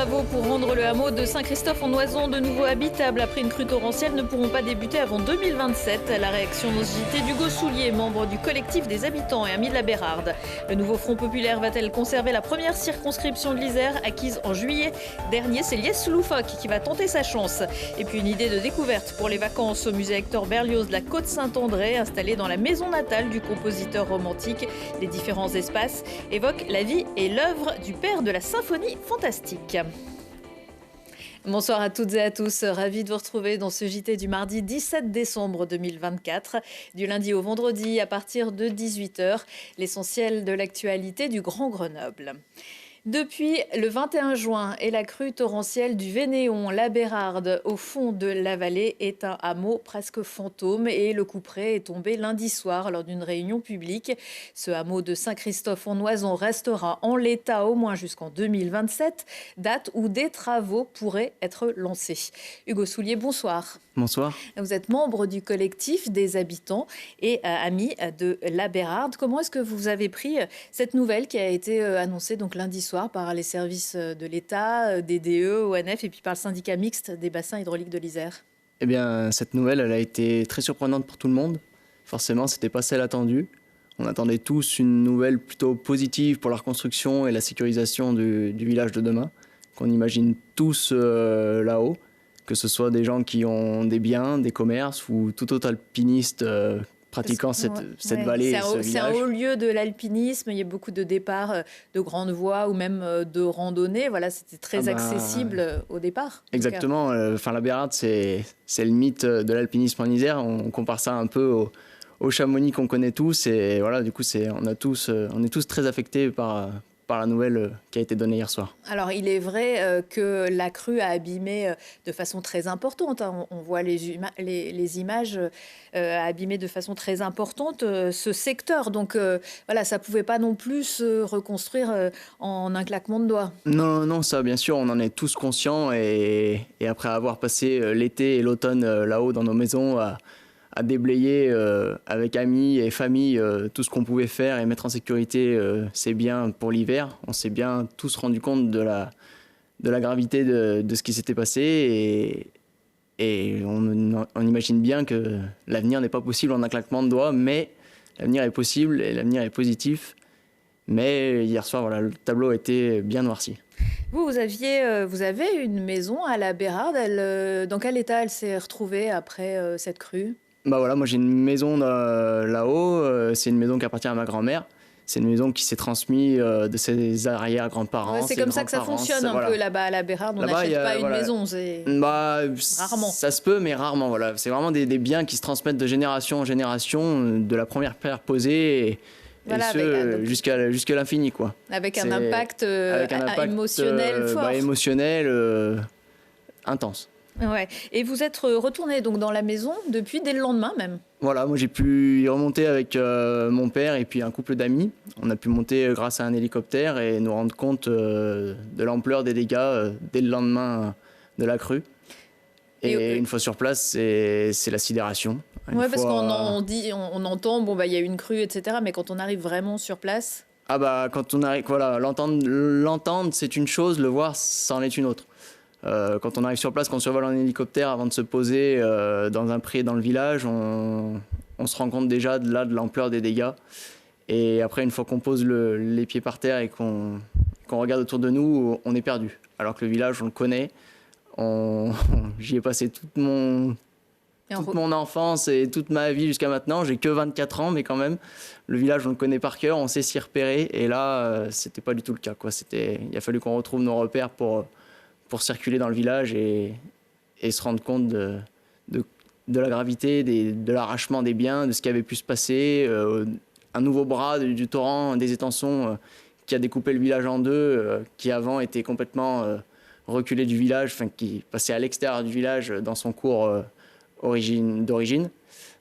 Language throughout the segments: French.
travaux pour rendre le hameau de Saint-Christophe-en-Oison de nouveau habitable après une crue torrentielle ne pourront pas débuter avant 2027. La réaction dans ce JT d'Hugo Soulier, membre du collectif des habitants et ami de la Bérarde. Le nouveau Front populaire va-t-elle conserver la première circonscription de l'Isère acquise en juillet dernier? C'est Lies Loufoque qui va tenter sa chance. Et puis une idée de découverte pour les vacances au musée Hector Berlioz de la Côte-Saint-André, installé dans la maison natale du compositeur romantique. Les différents espaces évoquent la vie et l'œuvre du père de la symphonie fantastique. Bonsoir à toutes et à tous, ravi de vous retrouver dans ce JT du mardi 17 décembre 2024, du lundi au vendredi à partir de 18h, l'essentiel de l'actualité du Grand Grenoble. Depuis le 21 juin et la crue torrentielle du Vénéon, la Bérarde, au fond de la vallée, est un hameau presque fantôme et le couperet est tombé lundi soir lors d'une réunion publique. Ce hameau de Saint-Christophe-en-Oison restera en l'état au moins jusqu'en 2027, date où des travaux pourraient être lancés. Hugo Soulier, bonsoir. Bonsoir. Vous êtes membre du collectif des habitants et ami de la Bérarde. Comment est-ce que vous avez pris cette nouvelle qui a été annoncée donc lundi soir par les services de l'État, des DE, ONF et puis par le syndicat mixte des bassins hydrauliques de l'Isère? Eh bien, cette nouvelle, elle a été très surprenante pour tout le monde. Forcément, c'était pas celle attendue. On attendait tous une nouvelle plutôt positive pour la reconstruction et la sécurisation du village de demain, qu'on imagine tous là-haut, que ce soit des gens qui ont des biens, des commerces ou tout autre alpiniste pratiquant cette vallée et ce village. C'est un haut lieu de l'alpinisme, il y a beaucoup de départs de grandes voies ou même de randonnées. Voilà, c'était très accessible au départ. Exactement, la Bérarde, c'est le mythe de l'alpinisme en Isère. On compare ça un peu au Chamonix qu'on connaît tous. Et voilà, du coup, on est tous très affectés par la nouvelle qui a été donnée hier soir. Alors, il est vrai que la crue a abîmé de façon très importante. On voit les images abîmer de façon très importante ce secteur. Donc, voilà, ça ne pouvait pas non plus se reconstruire en un claquement de doigts. Non, ça, bien sûr, on en est tous conscients. Et après avoir passé l'été et l'automne là-haut dans nos maisons, à déblayer avec amis et famille tout ce qu'on pouvait faire et mettre en sécurité ses biens pour l'hiver. On s'est bien tous rendu compte de la gravité de ce qui s'était passé et on imagine bien que l'avenir n'est pas possible en un claquement de doigts, mais l'avenir est possible et l'avenir est positif. Mais hier soir, voilà, le tableau a été bien noirci. Vous avez une maison à la Bérarde. Dans quel état elle s'est retrouvée après cette crue? Voilà, moi j'ai une maison là-haut, c'est une maison qui appartient à ma grand-mère. C'est une maison qui s'est transmise de ses arrière-grands-parents. Ouais, c'est comme ça que ça fonctionne un peu là-bas à la Bérarde. On n'achète pas une maison, c'est rarement. Ça se peut, mais rarement. Voilà. C'est vraiment des biens qui se transmettent de génération en génération, de la première pierre posée jusqu'à l'infini, quoi. Avec un impact émotionnel fort. Émotionnel, intense. Ouais. Et vous êtes retourné donc dans la maison depuis dès le lendemain même? Voilà, moi j'ai pu y remonter avec mon père et puis un couple d'amis. On a pu monter grâce à un hélicoptère et nous rendre compte de l'ampleur des dégâts dès le lendemain de la crue. Et une fois sur place, c'est la sidération. Parce qu'on on entend, il y a eu une crue, etc. Mais quand on arrive vraiment sur place... Quand on arrive, voilà, l'entendre c'est une chose, le voir, c'en est une autre. Quand on arrive sur place, quand on survole en hélicoptère avant de se poser dans un pré dans le village, on se rend compte déjà de l'ampleur des dégâts. Et après, une fois qu'on pose les pieds par terre et qu'on regarde autour de nous, on est perdu. Alors que le village, on le connaît. J'y ai passé toute mon enfance et toute ma vie jusqu'à maintenant. J'ai que 24 ans, mais quand même, le village, on le connaît par cœur, on sait s'y repérer. Et là, c'était pas du tout le cas, quoi. Il a fallu qu'on retrouve nos repères pour circuler dans le village et se rendre compte de la gravité, de l'arrachement des biens, de ce qui avait pu se passer. Un nouveau bras du torrent, des étançons qui a découpé le village en deux, qui avant était complètement reculé du village, qui passait à l'extérieur du village dans son cours d'origine.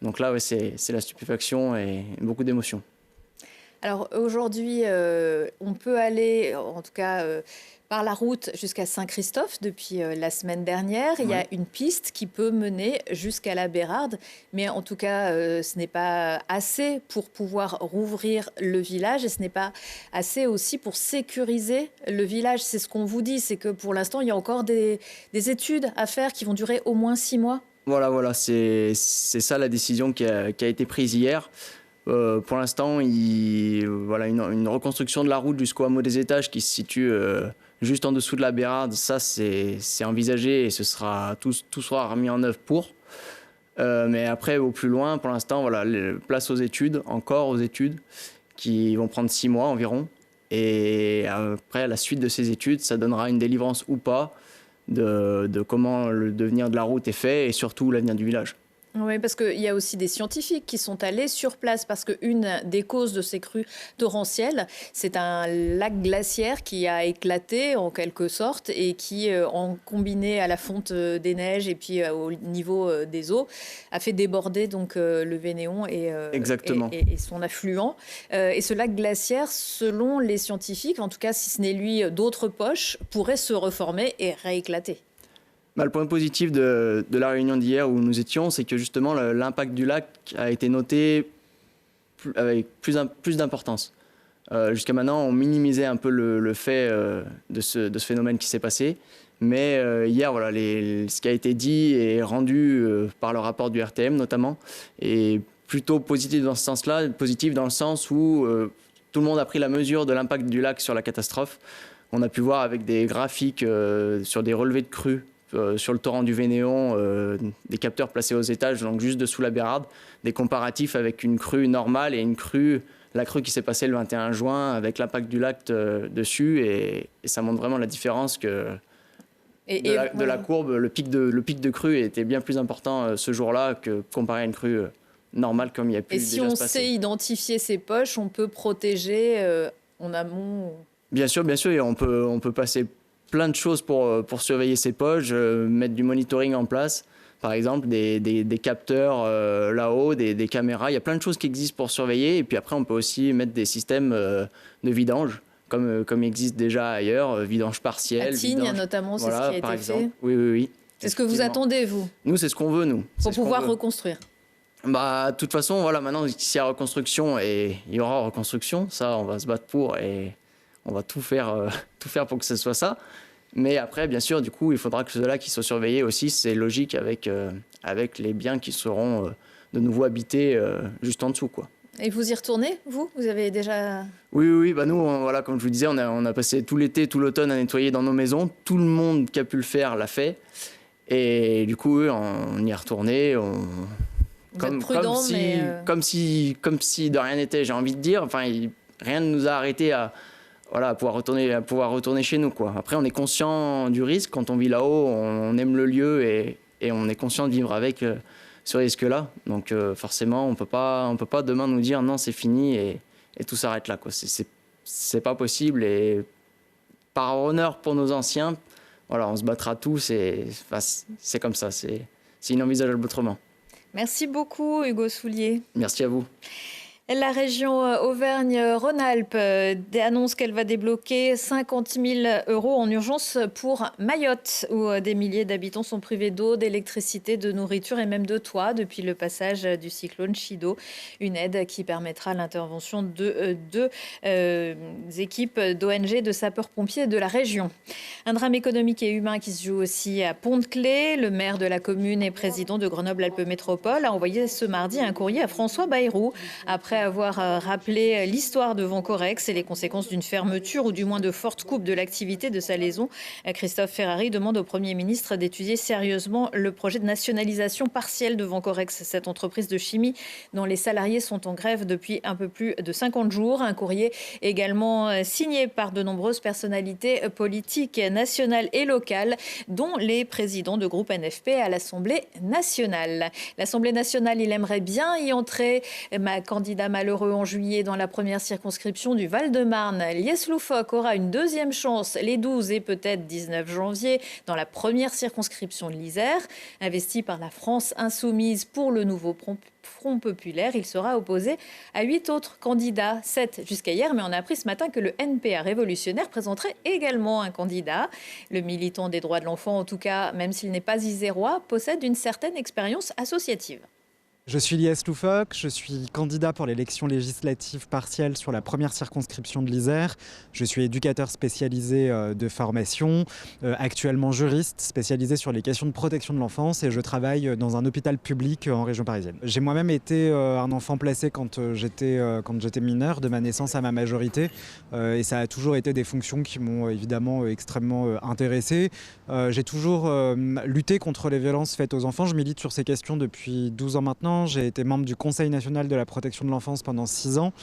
Donc là, c'est la stupéfaction et beaucoup d'émotions. Alors aujourd'hui, on peut aller, en tout cas par la route jusqu'à Saint-Christophe depuis la semaine dernière. Il y a une piste qui peut mener jusqu'à la Bérarde, mais en tout cas, ce n'est pas assez pour pouvoir rouvrir le village et ce n'est pas assez aussi pour sécuriser le village. C'est ce qu'on vous dit, c'est que pour l'instant, il y a encore des études à faire qui vont durer au moins 6 mois. Voilà, c'est ça la décision qui a été prise hier. Pour l'instant, voilà, une reconstruction de la route jusqu'au hameau des Étages qui se situe juste en dessous de la Bérarde, ça c'est envisagé et tout sera remis en œuvre pour. Mais après, au plus loin, pour l'instant, voilà, place aux études, encore aux études, qui vont prendre 6 mois environ. Et après, à la suite de ces études, ça donnera une délivrance ou pas de comment le devenir de la route est fait et surtout l'avenir du village. Oui, parce qu'il y a aussi des scientifiques qui sont allés sur place, parce qu'une des causes de ces crues torrentielles, c'est un lac glaciaire qui a éclaté en quelque sorte et qui, en combiné à la fonte des neiges et puis au niveau des eaux, a fait déborder donc le Vénéon et son affluent. Et ce lac glaciaire, selon les scientifiques, en tout cas si ce n'est lui, d'autres poches, pourrait se reformer et rééclater. Le point positif de la réunion d'hier où nous étions, c'est que justement l'impact du lac a été noté avec plus d'importance. Jusqu'à maintenant, on minimisait un peu le fait de ce phénomène qui s'est passé. Mais hier, voilà, ce qui a été dit et rendu par le rapport du RTM notamment est plutôt positif dans ce sens-là, positif dans le sens où tout le monde a pris la mesure de l'impact du lac sur la catastrophe. On a pu voir avec des graphiques sur des relevés de crues sur le torrent du Vénéon, des capteurs placés aux étages, donc juste dessous la Bérarde, des comparatifs avec une crue normale et la crue qui s'est passée le 21 juin avec l'impact du lac dessus, et ça montre vraiment la différence que de la courbe. Le pic de crue était bien plus important ce jour-là que comparé à une crue normale comme il y a pu déjà se passer. Et si on sait identifier ces poches, on peut protéger en amont. Bien sûr, et on peut passer plein de choses pour surveiller ces poches, mettre du monitoring en place, par exemple des capteurs là-haut, des caméras. Il y a plein de choses qui existent pour surveiller. Et puis après, on peut aussi mettre des systèmes de vidange, comme il existe déjà ailleurs, vidange partiel. À Tignes, notamment, c'est ce qui a été fait. Oui. C'est ce que vous attendez, vous? Nous, c'est ce qu'on veut, nous. Pour pouvoir reconstruire. De toute façon, voilà, maintenant, s'il y a reconstruction, et il y aura reconstruction, ça, on va se battre pour, et on va tout faire pour que ce soit ça. Mais après, bien sûr, du coup, il faudra que ceux-là qui soient surveillés aussi, c'est logique avec les biens qui seront de nouveau habités juste en dessous, quoi. Et vous y retournez, vous? Vous avez déjà... Oui. Nous, voilà, comme je vous disais, on a passé tout l'été, tout l'automne à nettoyer dans nos maisons. Tout le monde qui a pi le faire l'a fait. Et du coup, on y est retourné. Comme si de rien n'était, j'ai envie de dire. Enfin, rien ne nous a arrêtés à pouvoir retourner chez nous, quoi. Après, on est conscient du risque. Quand on vit là-haut, on aime le lieu et on est conscient de vivre avec ce risque-là. Donc, forcément, on peut pas demain nous dire non, c'est fini et tout s'arrête là, quoi. C'est pas possible. Et par honneur pour nos anciens, voilà, on se battra tous. C'est comme ça. C'est inenvisageable autrement. Merci beaucoup, Hugo Soulier. Merci à vous. La région Auvergne-Rhône-Alpes annonce qu'elle va débloquer 50 000 € en urgence pour Mayotte, où des milliers d'habitants sont privés d'eau, d'électricité, de nourriture et même de toit depuis le passage du cyclone Chido. Une aide qui permettra l'intervention de deux équipes d'ONG, de sapeurs-pompiers de la région. Un drame économique et humain qui se joue aussi à Pont-de-Claix. Le maire de la commune et président de Grenoble-Alpes Métropole a envoyé ce mardi un courrier à François Bayrou après avoir rappelé l'histoire de Vancorex et les conséquences d'une fermeture ou du moins de fortes coupes de l'activité de sa liaison. Christophe Ferrari demande au Premier ministre d'étudier sérieusement le projet de nationalisation partielle de Vancorex, cette entreprise de chimie dont les salariés sont en grève depuis un peu plus de 50 jours. Un courrier également signé par de nombreuses personnalités politiques nationales et locales, dont les présidents de groupe NFP à l'Assemblée nationale. L'Assemblée nationale, il aimerait bien y entrer. Ma candidate candidat malheureux en juillet dans la première circonscription du Val-de-Marne. Lies Loufoque aura une deuxième chance les 12 et peut-être 19 janvier dans la première circonscription de l'Isère. Investi par la France insoumise pour le nouveau Front populaire, il sera opposé à 8 autres candidats, 7 jusqu'à hier, mais on a appris ce matin que le NPA révolutionnaire présenterait également un candidat. Le militant des droits de l'enfant, en tout cas, même s'il n'est pas isérois, possède une certaine expérience associative. Je suis Lies Loufoque, je suis candidat pour l'élection législative partielle sur la première circonscription de l'Isère. Je suis éducateur spécialisé de formation, actuellement juriste spécialisé sur les questions de protection de l'enfance et je travaille dans un hôpital public en région parisienne. J'ai moi-même été un enfant placé quand j'étais mineur, de ma naissance à ma majorité, et ça a toujours été des fonctions qui m'ont évidemment extrêmement intéressé. J'ai toujours lutté contre les violences faites aux enfants. Je milite sur ces questions depuis 12 ans maintenant. J'ai été membre du Conseil national de la protection de l'enfance pendant 6 ans.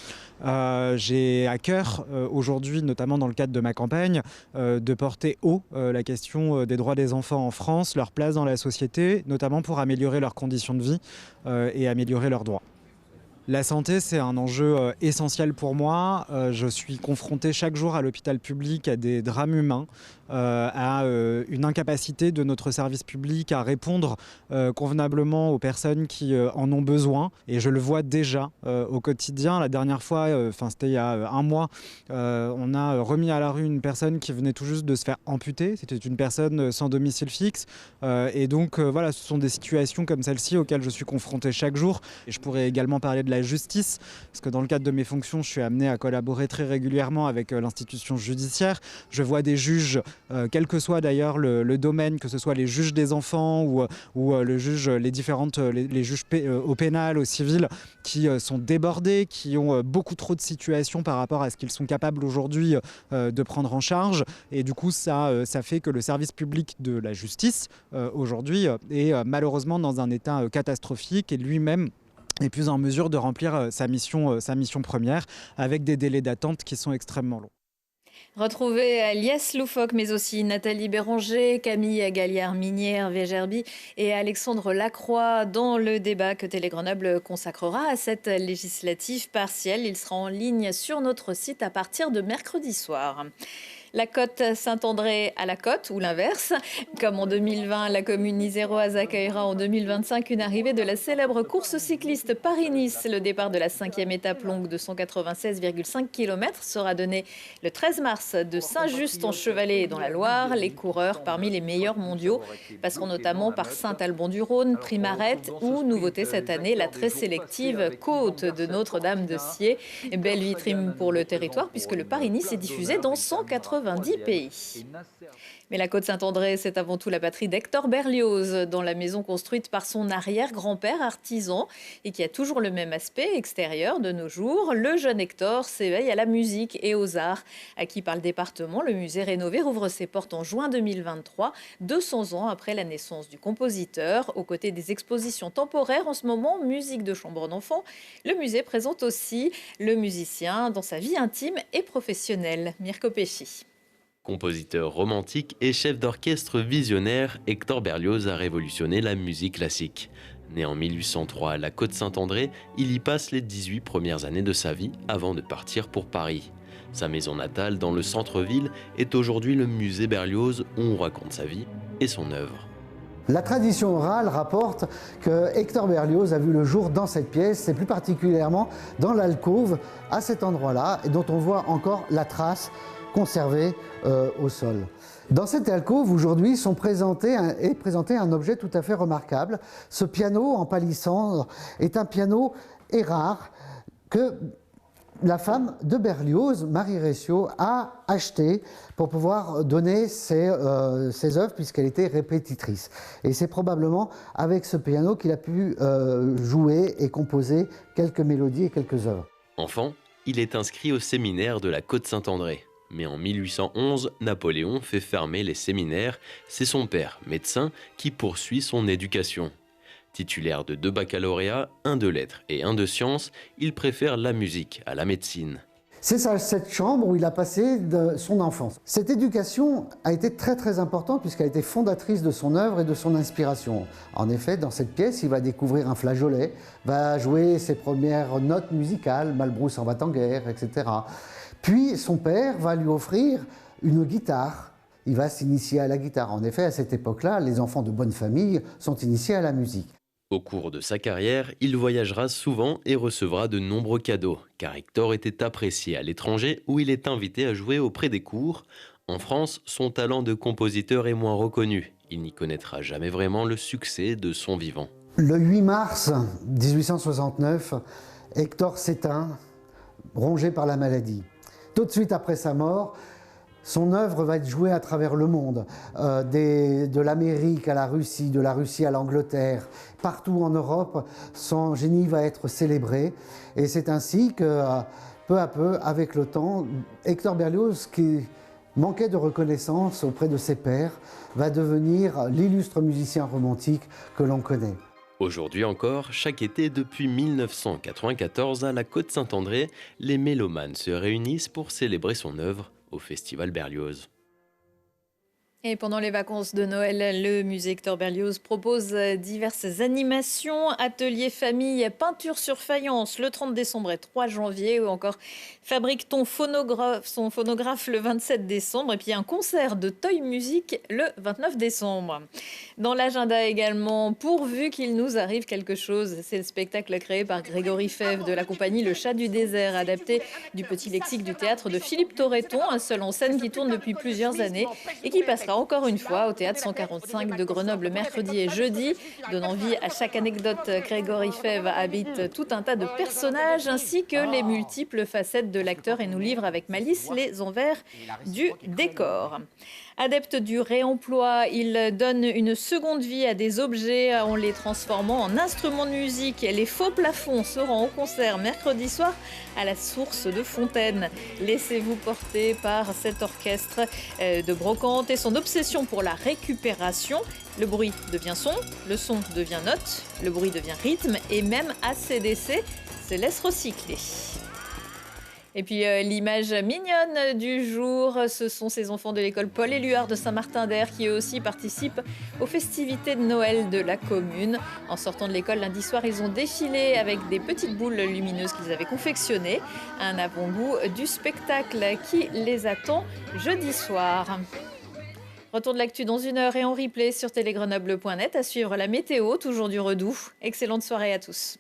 J'ai à cœur aujourd'hui, notamment dans le cadre de ma campagne, de porter haut la question des droits des enfants en France, leur place dans la société, notamment pour améliorer leurs conditions de vie et améliorer leurs droits. La santé, c'est un enjeu essentiel pour moi. Je suis confronté chaque jour à l'hôpital public à des drames humains, à une incapacité de notre service public à répondre convenablement aux personnes qui en ont besoin. Et je le vois déjà au quotidien. La dernière fois, c'était il y a un mois, on a remis à la rue une personne qui venait tout juste de se faire amputer. C'était une personne sans domicile fixe. Et donc voilà, ce sont des situations comme celle-ci auxquelles je suis confronté chaque jour. Et je pourrais également parler de la justice, parce que dans le cadre de mes fonctions, je suis amené à collaborer très régulièrement avec l'institution judiciaire. Je vois des juges, quel que soit d'ailleurs le domaine, que ce soit les juges des enfants ou les juges au pénal, au civil, qui sont débordés, qui ont beaucoup trop de situations par rapport à ce qu'ils sont capables aujourd'hui de prendre en charge. Et du coup, ça fait que le service public de la justice, aujourd'hui, est malheureusement dans un état catastrophique et lui-même est plus en mesure de remplir sa mission première avec des délais d'attente qui sont extrêmement longs. Retrouvez Lies Loufoque, mais aussi Nathalie Béranger, Camille Galliard-Minier, Hervé Gerby et Alexandre Lacroix dans le débat que Télé Grenoble consacrera à cette législative partielle. Il sera en ligne sur notre site à partir de mercredi soir. La Côte Saint-André à la Côte, ou l'inverse. Comme en 2020, la commune iséroise accueillera en 2025 une arrivée de la célèbre course cycliste Paris-Nice. Le départ de la 5e étape longue de 196,5 km sera donné le 13 mars de Saint-Just-en-Chevalet dans la Loire. Les coureurs parmi les meilleurs mondiaux passeront notamment par Saint-Alban-du-Rhône, Primarette ou, nouveauté cette année, la très sélective Côte de Notre-Dame-de-Sier. Belle vitrine pour le territoire puisque le Paris-Nice est diffusé dans 190 pays. Mais la Côte Saint-André, c'est avant tout la patrie d'Hector Berlioz, dans la maison construite par son arrière-grand-père artisan et qui a toujours le même aspect extérieur de nos jours. Le jeune Hector s'éveille à la musique et aux arts. Acquis par le département, le musée rénové rouvre ses portes en juin 2023, 200 ans après la naissance du compositeur. Aux côtés des expositions temporaires, en ce moment, musique de chambre d'enfants, le musée présente aussi le musicien dans sa vie intime et professionnelle. Mirko Pesci. Compositeur romantique et chef d'orchestre visionnaire, Hector Berlioz a révolutionné la musique classique. Né en 1803 à la Côte Saint-André, il y passe les 18 premières années de sa vie avant de partir pour Paris. Sa maison natale dans le centre-ville est aujourd'hui le musée Berlioz où on raconte sa vie et son œuvre. La tradition orale rapporte que Hector Berlioz a vu le jour dans cette pièce, et plus particulièrement dans l'alcôve, à cet endroit-là, et dont on voit encore la trace conservée au sol. Dans cette alcôve, aujourd'hui, est présenté un objet tout à fait remarquable. Ce piano en palissandre est un piano rare que la femme de Berlioz, Marie Reccio, a acheté pour pouvoir donner ses œuvres puisqu'elle était répétitrice. Et c'est probablement avec ce piano qu'il a pu jouer et composer quelques mélodies et quelques œuvres. Enfant, il est inscrit au séminaire de la Côte Saint-André. Mais en 1811, Napoléon fait fermer les séminaires. C'est son père, médecin, qui poursuit son éducation. Titulaire de 2 baccalauréats, 1 de lettres et 1 de sciences, il préfère la musique à la médecine. C'est cette chambre où il a passé son enfance. Cette éducation a été très très importante puisqu'elle a été fondatrice de son œuvre et de son inspiration. En effet, dans cette pièce, il va découvrir un flageolet, va jouer ses premières notes musicales, Malbrousse en va-t-en-guerre, etc. Puis son père va lui offrir une guitare. Il va s'initier à la guitare. En effet, à cette époque-là, les enfants de bonne famille sont initiés à la musique. Au cours de sa carrière, il voyagera souvent et recevra de nombreux cadeaux, car Hector était apprécié à l'étranger où il est invité à jouer auprès des cours. En France, son talent de compositeur est moins reconnu. Il n'y connaîtra jamais vraiment le succès de son vivant. Le 8 mars 1869, Hector s'éteint, rongé par la maladie. Tout de suite après sa mort, son œuvre va être jouée à travers le monde, de l'Amérique à la Russie, de la Russie à l'Angleterre. Partout en Europe, son génie va être célébré. Et c'est ainsi que, peu à peu, avec le temps, Hector Berlioz, qui manquait de reconnaissance auprès de ses pairs, va devenir l'illustre musicien romantique que l'on connaît. Aujourd'hui encore, chaque été depuis 1994 à la Côte-Saint-André, les mélomanes se réunissent pour célébrer son œuvre au Festival Berlioz. Et pendant les vacances de Noël, le musée Hector Berlioz propose diverses animations, ateliers famille, peinture sur faïence le 30 décembre et 3 janvier, ou encore fabrique ton phonographe le 27 décembre, et puis un concert de Toy Music le 29 décembre. Dans l'agenda également, pourvu qu'il nous arrive quelque chose, c'est le spectacle créé par Grégory Fèvre de la compagnie Le Chat du désert, adapté du petit lexique du théâtre de Philippe Torreton, un seul en scène qui tourne depuis plusieurs années et qui passera encore une fois au théâtre 145 de Grenoble mercredi et jeudi. Donne envie à chaque anecdote, Grégory Fèvre habite tout un tas de personnages ainsi que les multiples facettes de l'acteur et nous livre avec malice les envers du décor. Adepte du réemploi, il donne une seconde vie à des objets en les transformant en instruments de musique. Les faux plafonds seront au concert mercredi soir à la Source de Fontaine. Laissez-vous porter par cet orchestre de brocante et son obsession pour la récupération. Le bruit devient son, le son devient note, le bruit devient rythme et même ACDC se laisse recycler. Et puis l'image mignonne du jour, ce sont ces enfants de l'école Paul Éluard de Saint-Martin-d'Air qui eux aussi participent aux festivités de Noël de la commune. En sortant de l'école lundi soir, ils ont défilé avec des petites boules lumineuses qu'ils avaient confectionnées. Un avant-goût du spectacle qui les attend jeudi soir. Retour de l'actu dans 1 heure et en replay sur télégrenoble.net. À suivre la météo, toujours du redoux. Excellente soirée à tous.